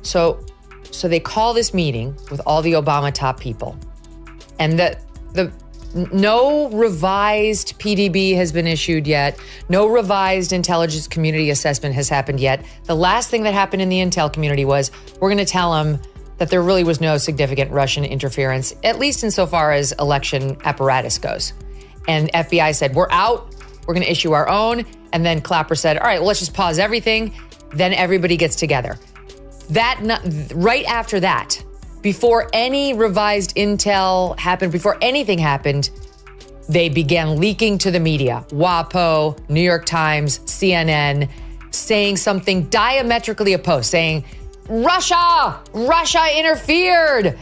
So they call this meeting with all the Obama top people, and no revised PDB has been issued yet. No revised intelligence community assessment has happened yet. The last thing that happened in the intel community was, we're going to tell them that there really was no significant Russian interference, at least insofar as election apparatus goes. And FBI said, we're out. We're going to issue our own. And then Clapper said, all right, well, let's just pause everything. Then everybody gets together. Right after that, before any revised intel happened, before anything happened, they began leaking to the media. WAPO, New York Times, CNN, saying something diametrically opposed, saying, Russia interfered.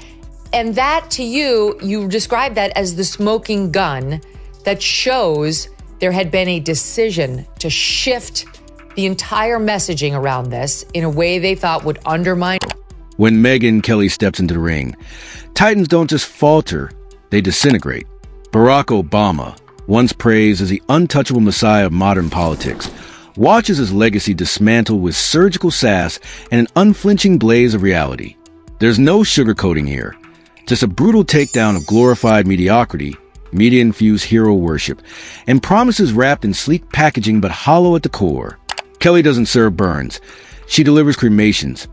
And that, to you described that as the smoking gun that shows there had been a decision to shift the entire messaging around this in a way they thought would undermine. When Megyn Kelly steps into the ring, Titans don't just falter, they disintegrate. Barack Obama, once praised as the untouchable messiah of modern politics, watches his legacy dismantle with surgical sass and an unflinching blaze of reality. There's no sugarcoating here, just a brutal takedown of glorified mediocrity, media-infused hero worship, and promises wrapped in sleek packaging but hollow at the core. Kelly doesn't serve burns. She delivers cremations,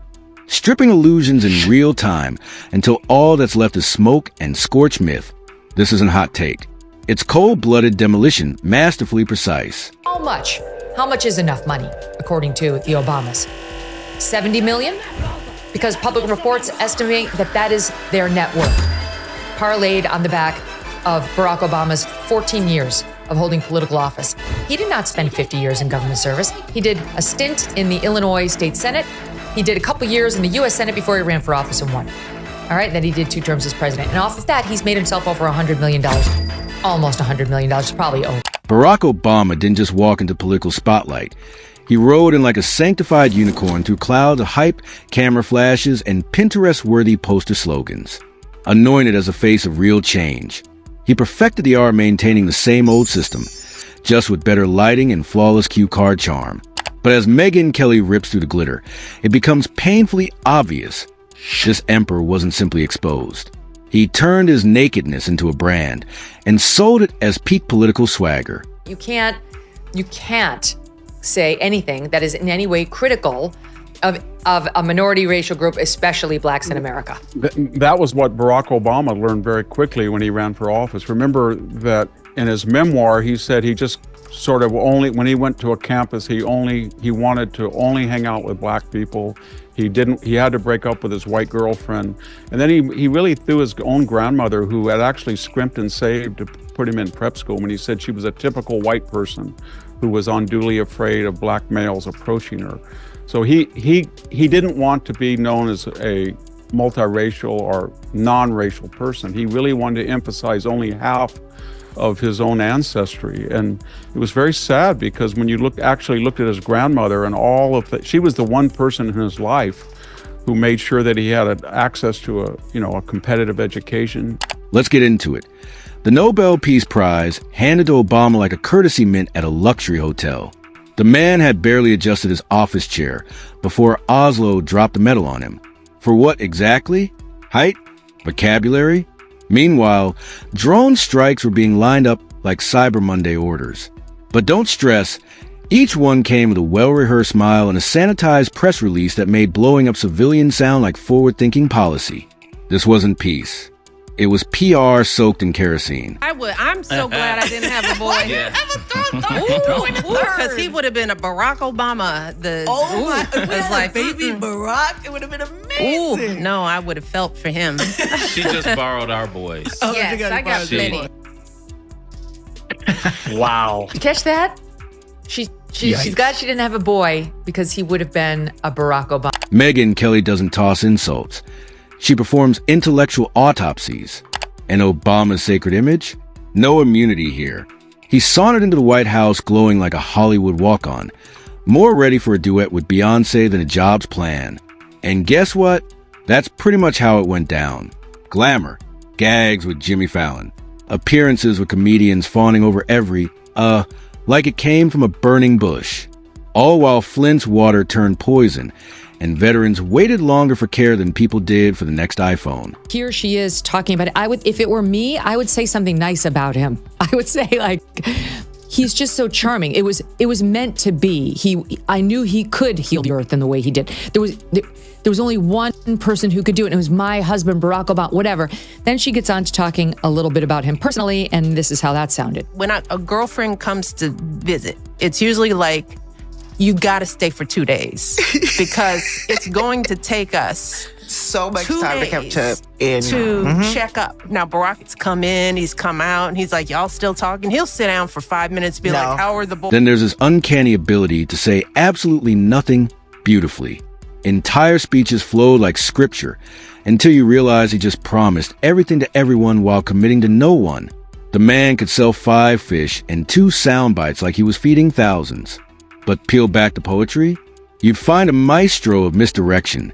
stripping illusions in real time until all that's left is smoke and scorched myth. This isn't hot take. It's cold-blooded demolition, masterfully precise. How much? How much is enough money, according to the Obamas? 70 million? Because public reports estimate that is their net worth, parlayed on the back of Barack Obama's 14 years of holding political office. He did not spend 50 years in government service. He did a stint in the Illinois State Senate. He did a couple years in the U.S. Senate before he ran for office and won. All right, then he did 2 terms as president. And off of that, he's made himself over $100 million. Almost $100 million, probably over. Barack Obama didn't just walk into political spotlight. He rode in like a sanctified unicorn through clouds of hype, camera flashes, and Pinterest-worthy poster slogans. Anointed as a face of real change, he perfected the art of maintaining the same old system, just with better lighting and flawless cue card charm. But as Megyn Kelly rips through the glitter, it becomes painfully obvious this emperor wasn't simply exposed. He turned his nakedness into a brand and sold it as peak political swagger. You can't say anything that is in any way critical of a minority racial group, especially blacks in America. That was what Barack Obama learned very quickly when he ran for office. Remember that in his memoir, he said he just sort of when he went to a campus, he wanted to only hang out with black people. He had to break up with his white girlfriend. And then he really threw his own grandmother, who had actually scrimped and saved to put him in prep school, when he said she was a typical white person who was unduly afraid of black males approaching her. So he didn't want to be known as a multiracial or non-racial person. He really wanted to emphasize only half of his own ancestry. And it was very sad, because when you actually looked at his grandmother and all of that, she was the one person in his life who made sure that he had access to a competitive education. Let's get into it. The Nobel Peace Prize handed to Obama like a courtesy mint at a luxury hotel. The man had barely adjusted his office chair before Oslo dropped the medal on him. For what exactly? Height? Vocabulary? Meanwhile, drone strikes were being lined up like Cyber Monday orders. But don't stress, each one came with a well-rehearsed smile and a sanitized press release that made blowing up civilians sound like forward-thinking policy. This wasn't peace. It was PR soaked in kerosene. I'm so glad I didn't have a boy. Yeah. Because he would have been a Barack Obama. It's like baby Barack. It would have been amazing. Ooh, no, I would have felt for him. She just borrowed our boys. Yes, I got plenty. Wow. You catch that? She's glad she didn't have a boy because he would have been a Barack Obama. Megyn Kelly doesn't toss insults. She performs intellectual autopsies. And Obama's sacred image? No immunity here. He sauntered into the White House glowing like a Hollywood walk-on, more ready for a duet with Beyonce than a Jobs plan. And guess what? That's pretty much how it went down. Glamour, gags with Jimmy Fallon, appearances with comedians fawning over every, like it came from a burning bush. All while Flint's water turned poison, and veterans waited longer for care than people did for the next iPhone. Here she is talking about it. If it were me, I would say something nice about him. I would say, like, he's just so charming. It was meant to be. I knew he could heal the earth in the way he did. There was only one person who could do it, and it was my husband, Barack Obama, whatever. Then she gets on to talking a little bit about him personally, and this is how that sounded. When a girlfriend comes to visit, it's usually like, you got to stay for 2 days because it's going to take us so much 2 time days to check up. Now, Barack's come in, he's come out, and he's like, y'all still talking? He'll sit down for 5 minutes, be like, how are the boys? Then there's this uncanny ability to say absolutely nothing beautifully. Entire speeches flowed like scripture until you realize he just promised everything to everyone while committing to no one. The man could sell 5 fish and 2 sound bites like he was feeding thousands. But peel back the poetry, you'd find a maestro of misdirection,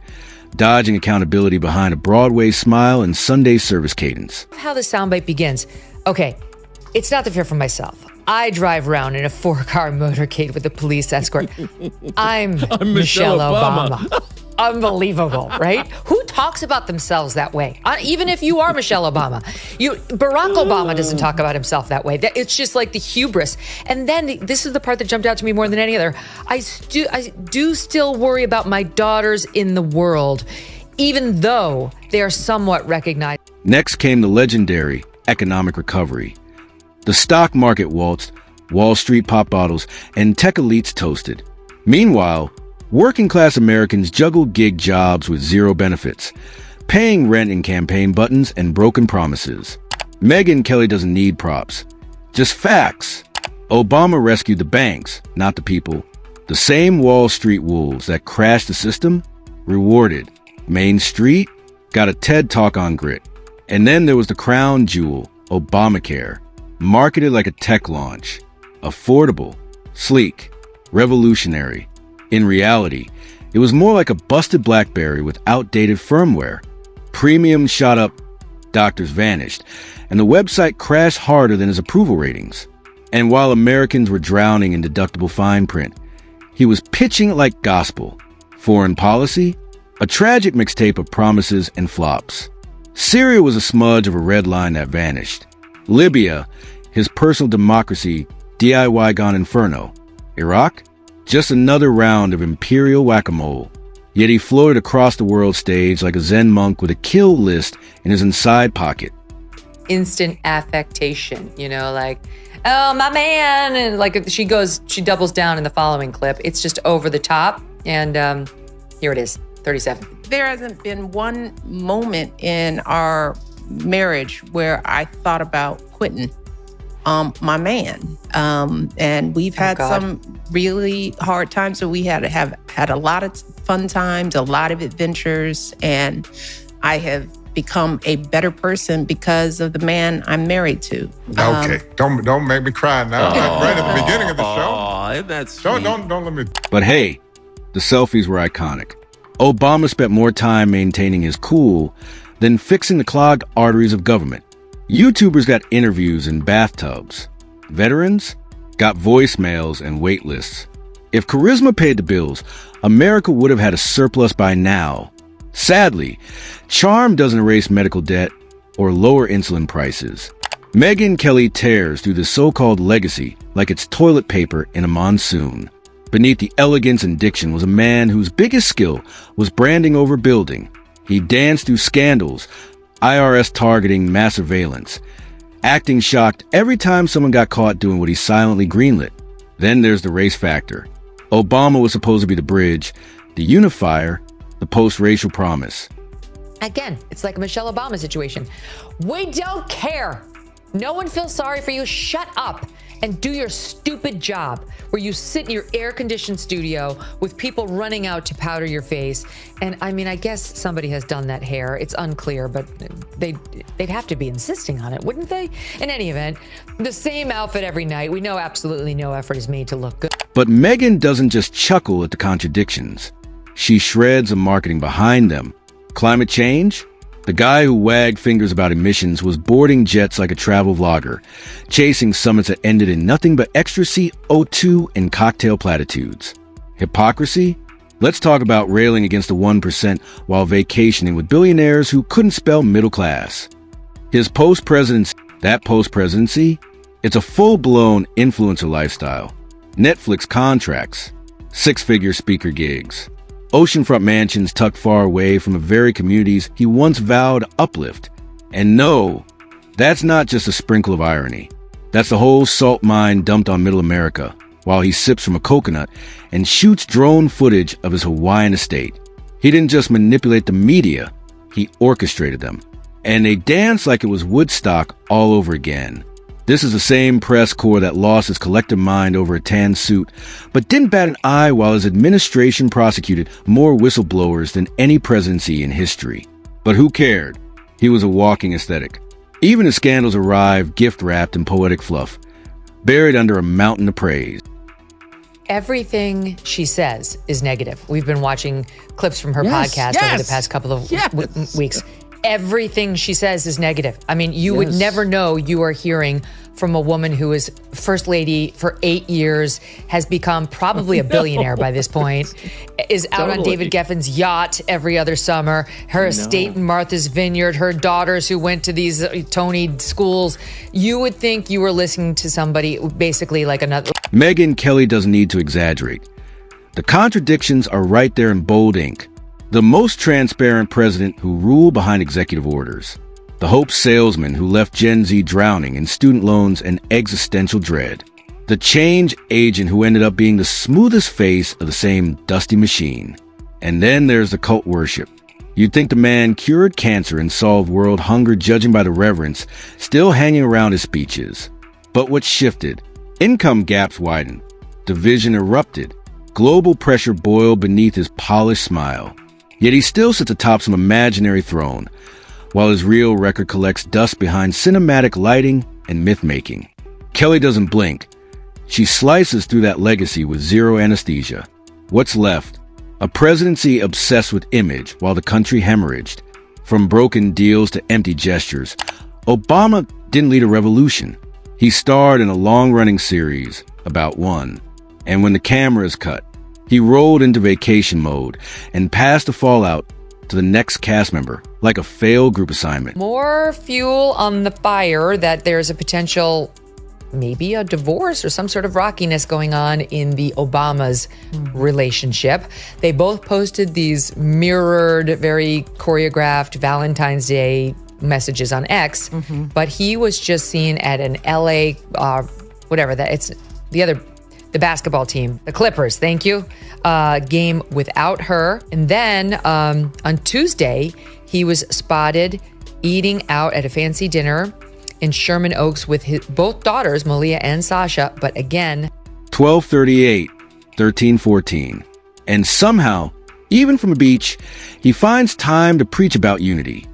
dodging accountability behind a Broadway smile and Sunday service cadence. How the soundbite begins. Okay, it's not the fear for myself. I drive around in a 4-car motorcade with a police escort. I'm Michelle Obama. Unbelievable, right? Who talks about themselves that way? Even if you are Michelle Obama. Barack Obama doesn't talk about himself that way. It's just like the hubris. And then this is the part that jumped out to me more than any other. I do still worry about my daughters in the world, even though they are somewhat recognized. Next came the legendary economic recovery. The stock market waltzed, Wall Street pop bottles, and tech elites toasted. Meanwhile, working-class Americans juggled gig jobs with zero benefits, paying rent in campaign buttons and broken promises. Megyn Kelly doesn't need props, just facts. Obama rescued the banks, not the people. The same Wall Street wolves that crashed the system, rewarded. Main Street got a TED Talk on grit. And then there was the crown jewel, Obamacare, marketed like a tech launch. Affordable, sleek, revolutionary. In reality, it was more like a busted BlackBerry with outdated firmware. Premiums shot up, doctors vanished, and the website crashed harder than his approval ratings. And while Americans were drowning in deductible fine print, he was pitching it like gospel. Foreign policy, a tragic mixtape of promises and flops. Syria was a smudge of a red line that vanished. Libya, his personal democracy, DIY gone inferno. Iraq? Just another round of imperial whack-a-mole. Yet he floated across the world stage like a Zen monk with a kill list in his inside pocket. Instant affectation, like, oh, my man. And like she doubles down in the following clip. It's just over the top. And here it is, 37. There hasn't been one moment in our marriage where I thought about quitting my man. And we've had some really hard times. So we have had a lot of fun times, a lot of adventures, and I have become a better person because of the man I'm married to. Okay, don't make me cry now. Right at the beginning of the show. Oh, that's sweet. Don't let me. But hey, the selfies were iconic. Obama spent more time maintaining his cool than fixing the clogged arteries of government. YouTubers got interviews in bathtubs. Veterans got voicemails and wait lists. If charisma paid the bills, America would have had a surplus by now. Sadly, charm doesn't erase medical debt or lower insulin prices. Megyn Kelly tears through the so-called legacy like it's toilet paper in a monsoon. Beneath the elegance and diction was a man whose biggest skill was branding over building. He danced through scandals, IRS targeting mass surveillance, acting shocked every time someone got caught doing what he silently greenlit. Then there's the race factor. Obama was supposed to be the bridge, the unifier, the post-racial promise. Again, it's like a Michelle Obama situation. We don't care. No one feels sorry for you. Shut up and do your stupid job where you sit in your air-conditioned studio with people running out to powder your face. And I mean, I guess somebody has done that hair. It's unclear, but they'd have to be insisting on it, wouldn't they? In any event, the same outfit every night. We know absolutely no effort is made to look good. But Megyn doesn't just chuckle at the contradictions. She shreds the marketing behind them. Climate change? The guy who wagged fingers about emissions was boarding jets like a travel vlogger, chasing summits that ended in nothing but extra CO2 and cocktail platitudes. Hypocrisy? Let's talk about railing against the 1% while vacationing with billionaires who couldn't spell middle class. His post-presidency, it's a full-blown influencer lifestyle. Netflix contracts, six-figure speaker gigs, oceanfront mansions tucked far away from the very communities he once vowed to uplift. And no, that's not just a sprinkle of irony. That's the whole salt mine dumped on middle America while he sips from a coconut and shoots drone footage of his Hawaiian estate. He didn't just manipulate the media, he orchestrated them. And they dance like it was Woodstock all over again. This is the same press corps that lost its collective mind over a tan suit, but didn't bat an eye while his administration prosecuted more whistleblowers than any presidency in history. But who cared? He was a walking aesthetic. Even his scandals arrived gift-wrapped in poetic fluff, buried under a mountain of praise. Everything she says is negative. We've been watching clips from her podcast over the past couple of weeks. Everything she says is negative. I mean, you would never know you are hearing from a woman who is first lady for 8 years, has become probably a billionaire by this point, is out on David Geffen's yacht every other summer, her estate in Martha's Vineyard, her daughters who went to these Tony schools. You would think you were listening to somebody basically like another. Megyn Kelly doesn't need to exaggerate. The contradictions are right there in bold ink. The most transparent president who ruled behind executive orders. The hope salesman who left Gen Z drowning in student loans and existential dread. The change agent who ended up being the smoothest face of the same dusty machine. And then there's the cult worship. You'd think the man cured cancer and solved world hunger judging by the reverence still hanging around his speeches. But what shifted? Income gaps widened. Division erupted. Global pressure boiled beneath his polished smile. Yet he still sits atop some imaginary throne, while his real record collects dust behind cinematic lighting and myth-making. Kelly doesn't blink. She slices through that legacy with zero anesthesia. What's left? A presidency obsessed with image while the country hemorrhaged. From broken deals to empty gestures, Obama didn't lead a revolution. He starred in a long-running series about one. And when the cameras cut, he rolled into vacation mode and passed the fallout to the next cast member, like a failed group assignment. More fuel on the fire that there's a potential, maybe a divorce or some sort of rockiness going on in the Obamas' relationship. They both posted these mirrored, very choreographed Valentine's Day messages on X, but he was just seen at an LA, the basketball team, the Clippers, thank you, game without her. And then on Tuesday, he was spotted eating out at a fancy dinner in Sherman Oaks with his both daughters, Malia and Sasha, but again, 12:38, 13:14. And somehow, even from a beach, he finds time to preach about unity,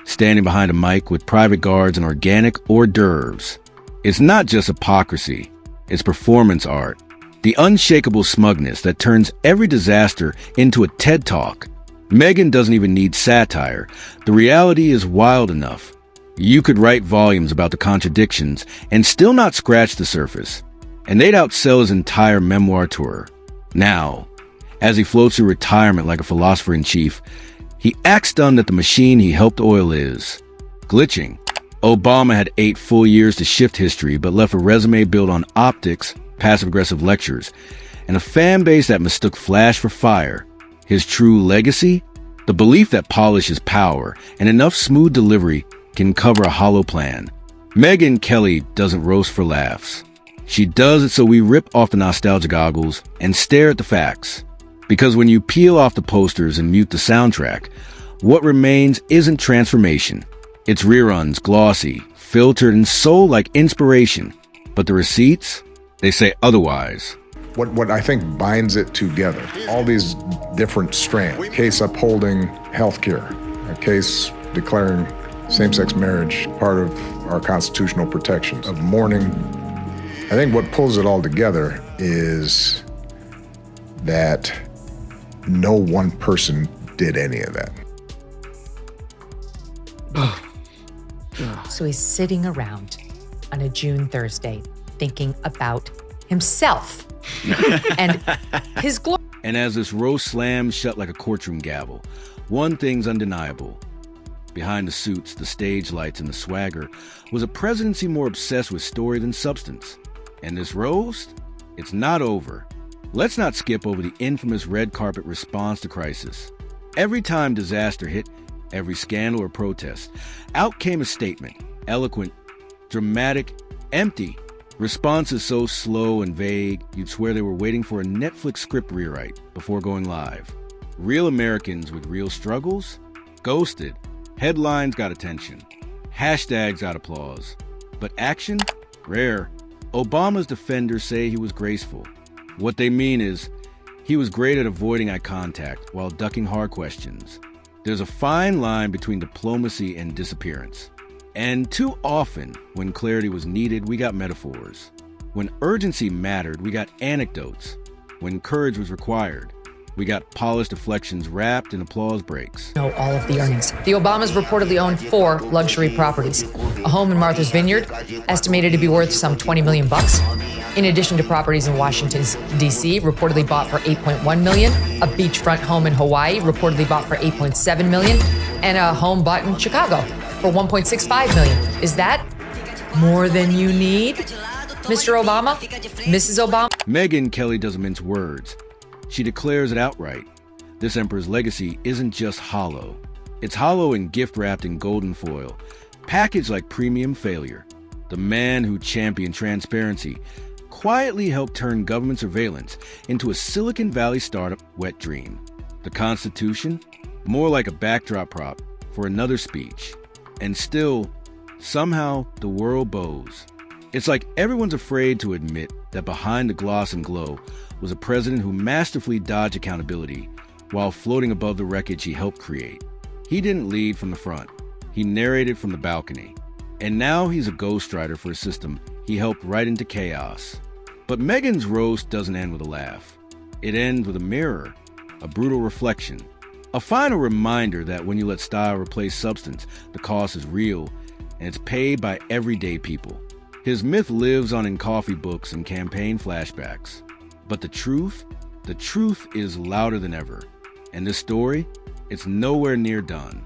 standing behind a mic with private guards and organic hors d'oeuvres. It's not just hypocrisy. It's performance art, the unshakable smugness that turns every disaster into a TED Talk. Megyn doesn't even need satire. The reality is wild enough. You could write volumes about the contradictions and still not scratch the surface. And they'd outsell his entire memoir tour. Now, as he floats through retirement like a philosopher-in-chief, he acts stunned that the machine he helped oil is glitching. Obama had 8 full years to shift history, but left a resume built on optics, passive-aggressive lectures, and a fan base that mistook flash for fire. His true legacy? The belief that polish is power, and enough smooth delivery can cover a hollow plan. Megyn Kelly doesn't roast for laughs. She does it so we rip off the nostalgia goggles and stare at the facts. Because when you peel off the posters and mute the soundtrack, what remains isn't transformation. It's reruns, glossy, filtered, and sold like inspiration. But the receipts, they say otherwise. What I think binds it together, all these different strands, case upholding healthcare, a case declaring same-sex marriage part of our constitutional protection, of mourning. I think what pulls it all together is that no one person did any of that. so he's sitting around on a June Thursday thinking about himself and his glory. And as this roast slams shut like a courtroom gavel, one thing's undeniable. Behind the suits, the stage lights, and the swagger was a presidency more obsessed with story than substance. And this roast? It's not over. Let's not skip over the infamous red carpet response to crisis. Every time disaster hit, every scandal or protest, out came a statement, eloquent, dramatic, empty. Responses so slow and vague, you'd swear they were waiting for a Netflix script rewrite before going live. Real Americans with real struggles? Ghosted. Headlines got attention. Hashtags got applause. But action? Rare. Obama's defenders say he was graceful. What they mean is, he was great at avoiding eye contact while ducking hard questions. There's a fine line between diplomacy and disappearance. And too often, when clarity was needed, we got metaphors. When urgency mattered, we got anecdotes. When courage was required, we got polished deflections wrapped in applause breaks. Know all of the earnings. The Obamas reportedly own 4 luxury properties. A home in Martha's Vineyard, estimated to be worth some $20 million. In addition to properties in Washington, D.C., reportedly bought for $8.1 million. A beachfront home in Hawaii, reportedly bought for $8.7 million. And a home bought in Chicago for $1.65 million. Is that more than you need, Mr. Obama? Mrs. Obama? Megyn Kelly doesn't mince words. She declares it outright. This emperor's legacy isn't just hollow. It's hollow and gift-wrapped in golden foil, packaged like premium failure. The man who championed transparency quietly helped turn government surveillance into a Silicon Valley startup wet dream. The Constitution? More like a backdrop prop for another speech. And still, somehow, the world bows. It's like everyone's afraid to admit that behind the gloss and glow was a president who masterfully dodged accountability while floating above the wreckage he helped create. He didn't lead from the front. He narrated from the balcony. And now he's a ghostwriter for a system he helped right into chaos. But Megyn's roast doesn't end with a laugh. It ends with a mirror, a brutal reflection, a final reminder that when you let style replace substance, the cost is real, and it's paid by everyday people. His myth lives on in coffee books and campaign flashbacks. But the truth is louder than ever. And this story, it's nowhere near done.